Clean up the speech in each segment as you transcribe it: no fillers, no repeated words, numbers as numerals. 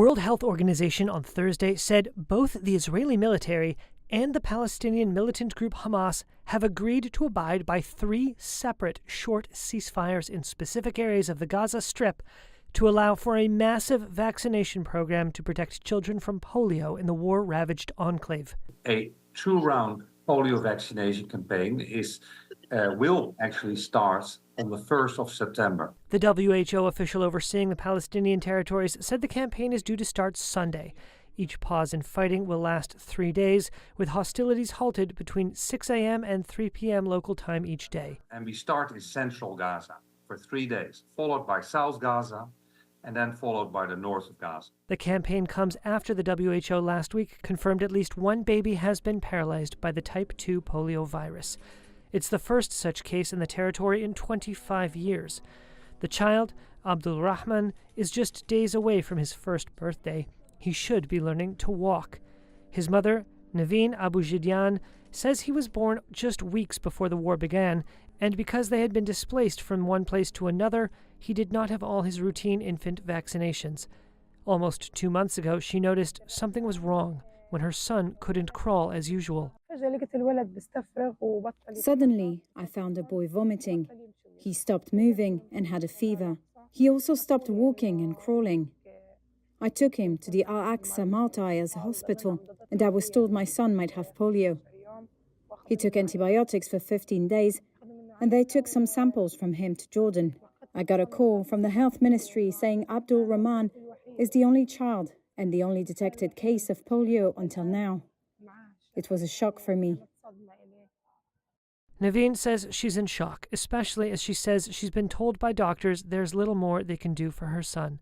World Health Organization on Thursday said both the Israeli military and the Palestinian militant group Hamas have agreed to abide by 3 separate short ceasefires in specific areas of the Gaza Strip to allow for a massive vaccination program to protect children from polio in the war-ravaged enclave. A 2-round polio vaccination campaign will actually start on the 1st of September. The WHO official overseeing the Palestinian territories said the campaign is due to start Sunday. Each pause in fighting will last 3 days, with hostilities halted between 6 a.m. and 3 p.m. local time each day. And we start in central Gaza for 3 days, followed by South Gaza, and then followed by the north of Gaza. The campaign comes after the WHO last week confirmed at least 1 baby has been paralyzed by the type 2 polio virus. It's the first such case in the territory in 25 years. The child, Abdul Rahman, is just days away from his first birthday. He should be learning to walk. His mother, Naveen Abu-Jidian, says he was born just weeks before the war began, and because they had been displaced from one place to another, he did not have all his routine infant vaccinations. Almost 2 months ago, she noticed something was wrong when her son couldn't crawl as usual. Suddenly, I found a boy vomiting. He stopped moving and had a fever. He also stopped walking and crawling. I took him to the Al-Aqsa Maltayas hospital, and I was told my son might have polio. He took antibiotics for 15 days, and they took some samples from him to Jordan. I got a call from the health ministry saying Abdul Rahman is the only child and the only detected case of polio until now. It was a shock for me. Naveen says she's in shock, especially as she says she's been told by doctors there's little more they can do for her son.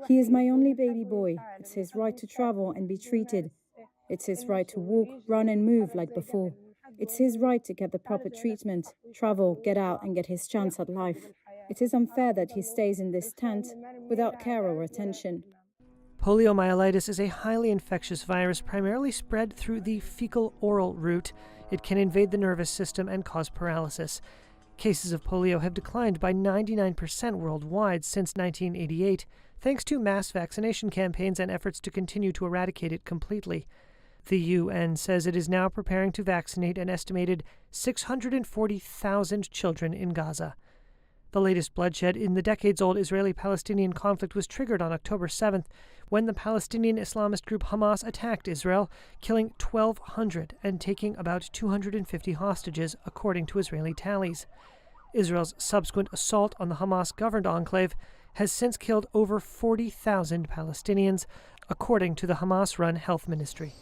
He is my only baby boy. It's his right to travel and be treated. It's his right to walk, run and move like before. It's his right to get the proper treatment, travel, get out and get his chance at life. It is unfair that he stays in this tent without care or attention. Poliomyelitis is a highly infectious virus primarily spread through the fecal-oral route. It can invade the nervous system and cause paralysis. Cases of polio have declined by 99% worldwide since 1988, thanks to mass vaccination campaigns and efforts to continue to eradicate it completely. The UN says it is now preparing to vaccinate an estimated 640,000 children in Gaza. The latest bloodshed in the decades-old Israeli-Palestinian conflict was triggered on October 7th when the Palestinian Islamist group Hamas attacked Israel, killing 1,200 and taking about 250 hostages, according to Israeli tallies. Israel's subsequent assault on the Hamas-governed enclave has since killed over 40,000 Palestinians, according to the Hamas-run health ministry.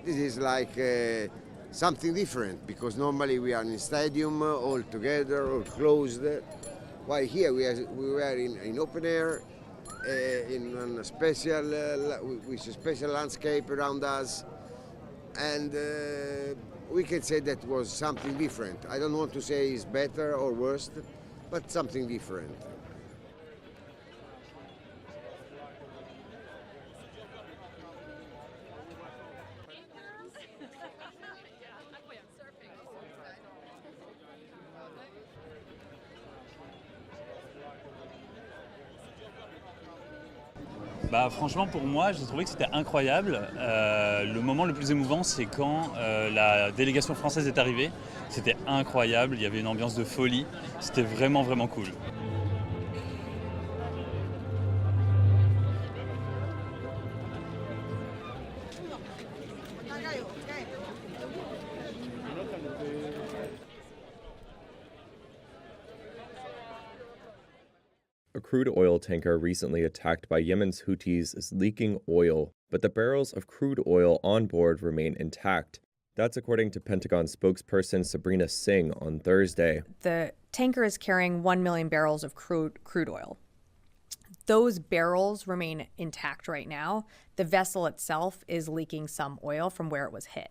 This is like something different, because normally we are in a stadium all together, all closed. While here we were in open air, in a special, with a special landscape around us, and we can say that was something different. I don't want to say it's better or worse, but something different. Franchement, pour moi, j'ai trouvé que c'était incroyable. Le moment le plus émouvant, c'est quand la délégation française est arrivée. C'était incroyable, il y avait une ambiance de folie. C'était vraiment, vraiment cool. A crude oil tanker recently attacked by Yemen's Houthis is leaking oil, but the barrels of crude oil on board remain intact. That's according to Pentagon spokesperson Sabrina Singh on Thursday. The tanker is carrying 1 million barrels of crude oil. Those barrels remain intact right now. The vessel itself is leaking some oil from where it was hit.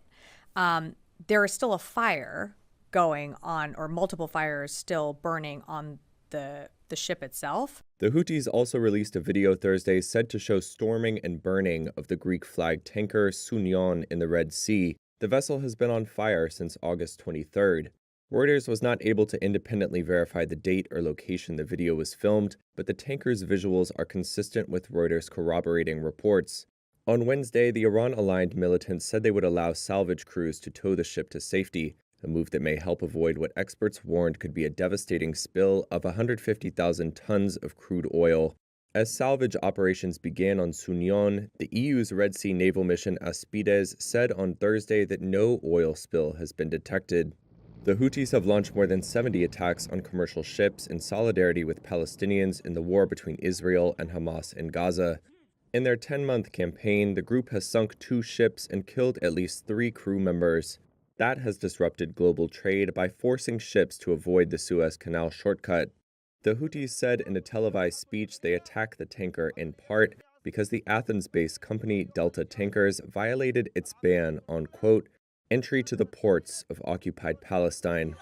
There is still a fire going on, or multiple fires still burning on the ship itself. The Houthis also released a video Thursday said to show storming and burning of the Greek-flagged tanker Sunyon in the Red Sea. The vessel has been on fire since August 23rd. Reuters was not able to independently verify the date or location the video was filmed, but the tanker's visuals are consistent with Reuters' corroborating reports. On Wednesday, the Iran-aligned militants said they would allow salvage crews to tow the ship to safety, a move that may help avoid what experts warned could be a devastating spill of 150,000 tons of crude oil. As salvage operations began on Sunyon, the EU's Red Sea naval mission Aspides said on Thursday that no oil spill has been detected. The Houthis have launched more than 70 attacks on commercial ships in solidarity with Palestinians in the war between Israel and Hamas in Gaza. In their 10-month campaign, the group has sunk 2 ships and killed at least 3 crew members. That has disrupted global trade by forcing ships to avoid the Suez Canal shortcut. The Houthis said in a televised speech they attacked the tanker in part because the Athens-based company Delta Tankers violated its ban on, quote, entry to the ports of occupied Palestine.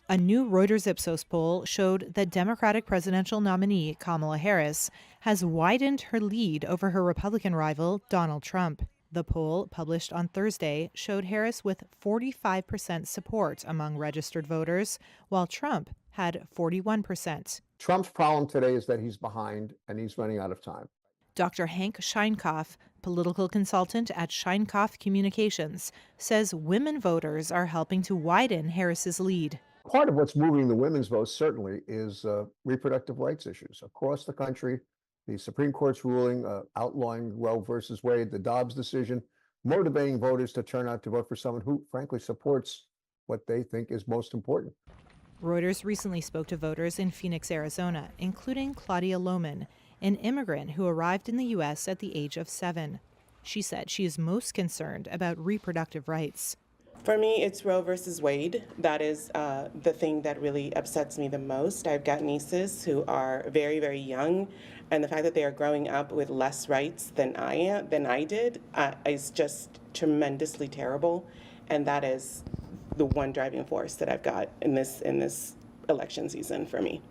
A new Reuters Ipsos poll showed that Democratic presidential nominee Kamala Harris has widened her lead over her Republican rival, Donald Trump. The poll, published on Thursday, showed Harris with 45% support among registered voters, while Trump had 41%. Trump's problem today is that he's behind and he's running out of time. Dr. Hank Scheinkopf, political consultant at Scheinkopf Communications, says women voters are helping to widen Harris's lead. Part of what's moving the women's vote certainly is reproductive rights issues across the country. The Supreme Court's ruling outlawing Roe versus Wade, the Dobbs decision, motivating voters to turn out to vote for someone who, frankly, supports what they think is most important. Reuters recently spoke to voters in Phoenix, Arizona, including Claudia Lohman, an immigrant who arrived in the U.S. at the age of 7. She said she is most concerned about reproductive rights. For me, it's Roe versus Wade. That is the thing that really upsets me the most. I've got nieces who are very, very young, and the fact that they are growing up with less rights than I did, is just tremendously terrible. And that is the one driving force that I've got in this election season for me.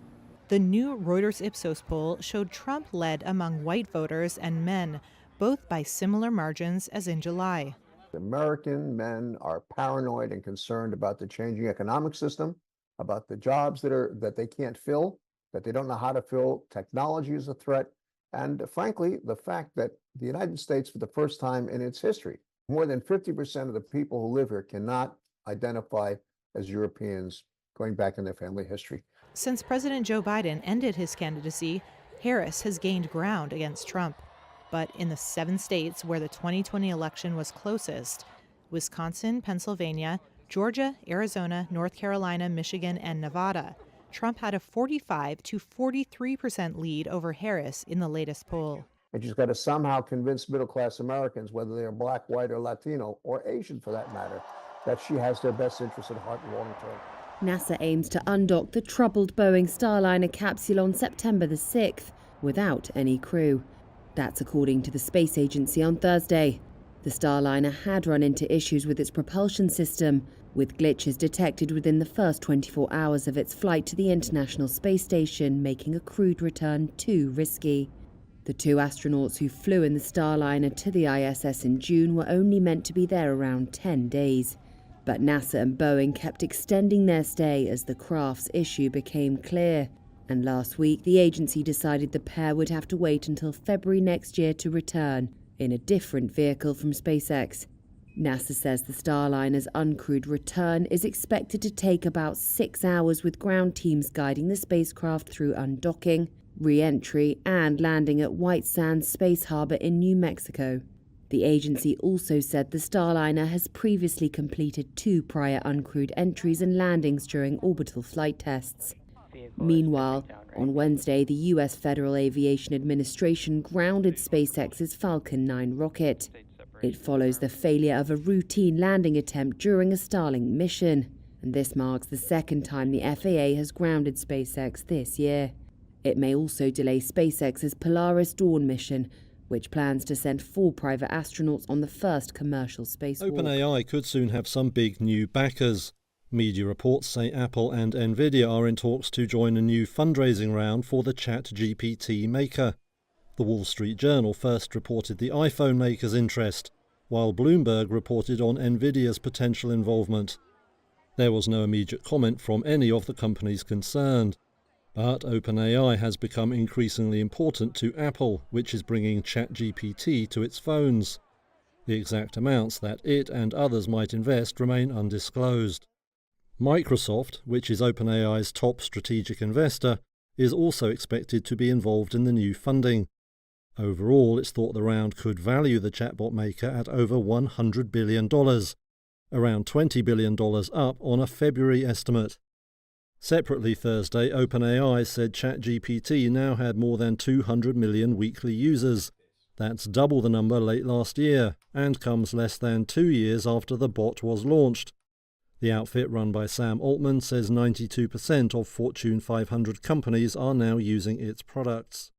The new Reuters Ipsos poll showed Trump led among white voters and men, both by similar margins as in July. American men are paranoid and concerned about the changing economic system, about the jobs that they can't fill, that they don't know how to fill. Technology is a threat. And frankly, the fact that the United States, for the first time in its history, more than 50% of the people who live here cannot identify as Europeans going back in their family history. Since President Joe Biden ended his candidacy, Harris has gained ground against Trump. But in the 7 states where the 2020 election was closest, Wisconsin, Pennsylvania, Georgia, Arizona, North Carolina, Michigan, and Nevada, Trump had a 45 to 43% lead over Harris in the latest poll. And she's got to somehow convince middle-class Americans, whether they're black, white, or Latino, or Asian for that matter, that she has their best interests at heart long term. NASA aims to undock the troubled Boeing Starliner capsule on September the 6th without any crew. That's according to the space agency on Thursday. The Starliner had run into issues with its propulsion system, with glitches detected within the first 24 hours of its flight to the International Space Station, making a crewed return too risky. The 2 astronauts who flew in the Starliner to the ISS in June were only meant to be there around 10 days. But NASA and Boeing kept extending their stay as the craft's issue became clear. And last week, the agency decided the pair would have to wait until February next year to return in a different vehicle from SpaceX. NASA says the Starliner's uncrewed return is expected to take about 6 hours, with ground teams guiding the spacecraft through undocking, re-entry, and landing at White Sands Space Harbor in New Mexico. The agency also said the Starliner has previously completed 2 prior uncrewed entries and landings during orbital flight tests. Meanwhile, on Wednesday, the U.S. Federal Aviation Administration grounded SpaceX's Falcon 9 rocket. It follows the failure of a routine landing attempt during a Starlink mission, and this marks the 2nd time the FAA has grounded SpaceX this year. It may also delay SpaceX's Polaris Dawn mission, which plans to send 4 private astronauts on the first commercial spacewalk. OpenAI could soon have some big new backers. Media reports say Apple and Nvidia are in talks to join a new fundraising round for the ChatGPT maker. The Wall Street Journal first reported the iPhone maker's interest, while Bloomberg reported on Nvidia's potential involvement. There was no immediate comment from any of the companies concerned. But OpenAI has become increasingly important to Apple, which is bringing ChatGPT to its phones. The exact amounts that it and others might invest remain undisclosed. Microsoft, which is OpenAI's top strategic investor, is also expected to be involved in the new funding. Overall, it's thought the round could value the chatbot maker at over $100 billion, around $20 billion up on a February estimate. Separately Thursday, OpenAI said ChatGPT now had more than 200 million weekly users. That's double the number late last year, and comes less than 2 years after the bot was launched. The outfit, run by Sam Altman, says 92% of Fortune 500 companies are now using its products.